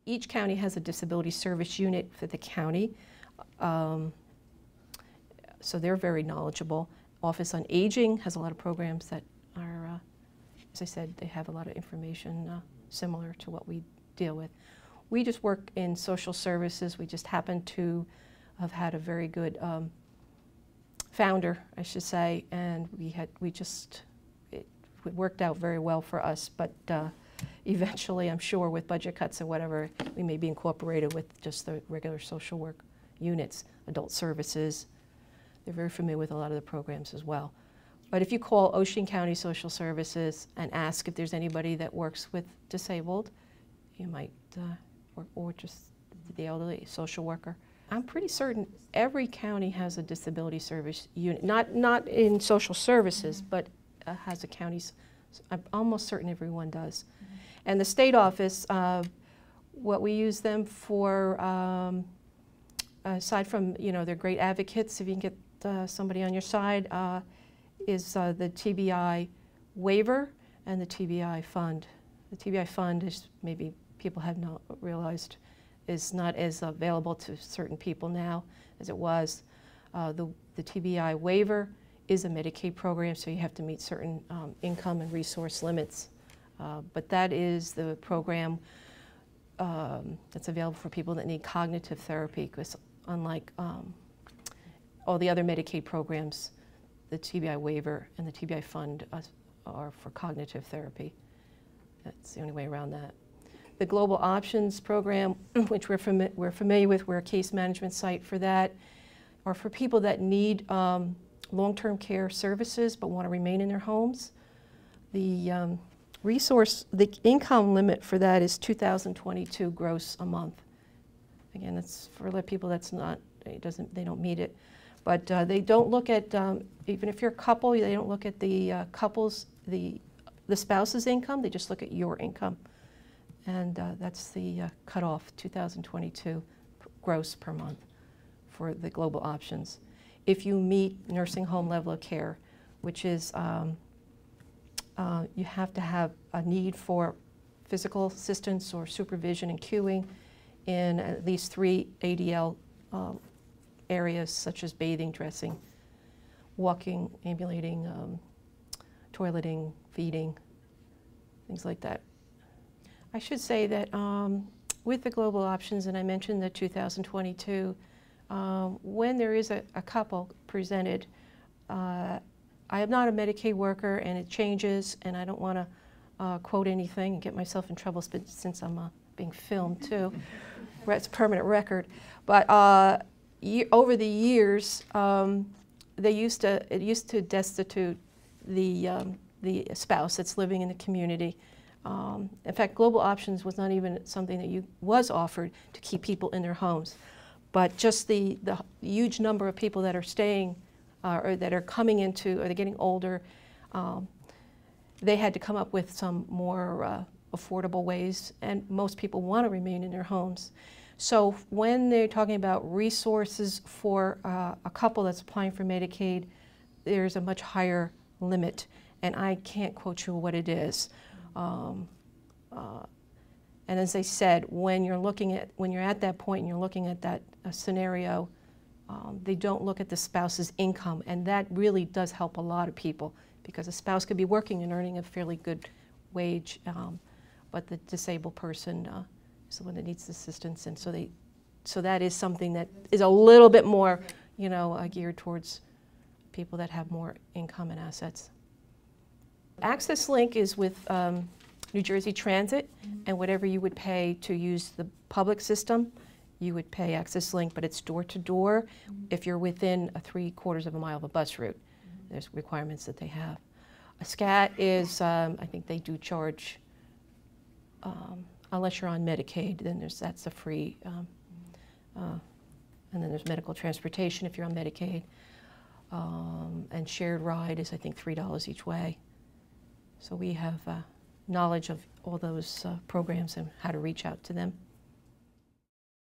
Each county has a disability service unit for the county, so they're very knowledgeable. Office on Aging has a lot of programs that are, as I said, they have a lot of information similar to what we deal with. We just work in social services. We just happen to have had a very good founder, I should say, and it worked out very well for us, but eventually, I'm sure, with budget cuts and whatever, we may be incorporated with just the regular social work units, adult services. They're very familiar with a lot of the programs as well. But if you call Ocean County Social Services and ask if there's anybody that works with disabled, you might, or just the elderly social worker. I'm pretty certain every county has a disability service unit, not in social services, but has a county's. I'm almost certain everyone does. And the state office, what we use them for, aside from, they're great advocates, if you can get somebody on your side, is the TBI waiver and the TBI fund. The TBI fund is, maybe people have not realized, is not as available to certain people now as it was. The TBI waiver is a Medicaid program, so you have to meet certain income and resource limits. But that is the program that's available for people that need cognitive therapy, because unlike all the other Medicaid programs, the TBI waiver and the TBI fund are for cognitive therapy. That's the only way around that. The Global Options program, which we're familiar with, we're a case management site for that, are for people that need long-term care services but want to remain in their homes. The the income limit for that is $2,022 gross a month. Again, that's for the people that's not, they don't meet it. But they don't look at, even if you're a couple, they don't look at the couple's, the spouse's income, they just look at your income. And that's the cutoff, $2,022 gross per month for the Global Options. If you meet nursing home level of care, which is you have to have a need for physical assistance or supervision and cueing in at least 3 ADL areas, such as bathing, dressing, walking, ambulating, toileting, feeding, things like that. I should say that with the Global Options, and I mentioned the 2022, when there is a couple presented, I am not a Medicaid worker, and it changes, and I don't want to quote anything and get myself in trouble since I'm being filmed too. It's a permanent record. But over the years, it used to destitute the spouse that's living in the community. In fact, Global Options was not even something that was offered to keep people in their homes, but just the huge number of people that are staying or that are coming into, or they're getting older, they had to come up with some more affordable ways, and most people want to remain in their homes. So when they're talking about resources for a couple that's applying for Medicaid, there's a much higher limit, and I can't quote you what it is. And as I said, when you're at that point and you're looking at that scenario, they don't look at the spouse's income, and that really does help a lot of people, because a spouse could be working and earning a fairly good wage, but the disabled person is the one that needs assistance, and so that is something that is a little bit more, geared towards people that have more income and assets. Access Link is with New Jersey Transit, and whatever you would pay to use the public system, you would pay Access Link, but it's door to door if you're within 3/4 of a mile of a bus route. There's requirements that they have. A SCAT is, I think they do charge, unless you're on Medicaid, then that's a free, and then there's medical transportation if you're on Medicaid. And shared ride is, I think, $3 each way. So we have knowledge of all those programs and how to reach out to them.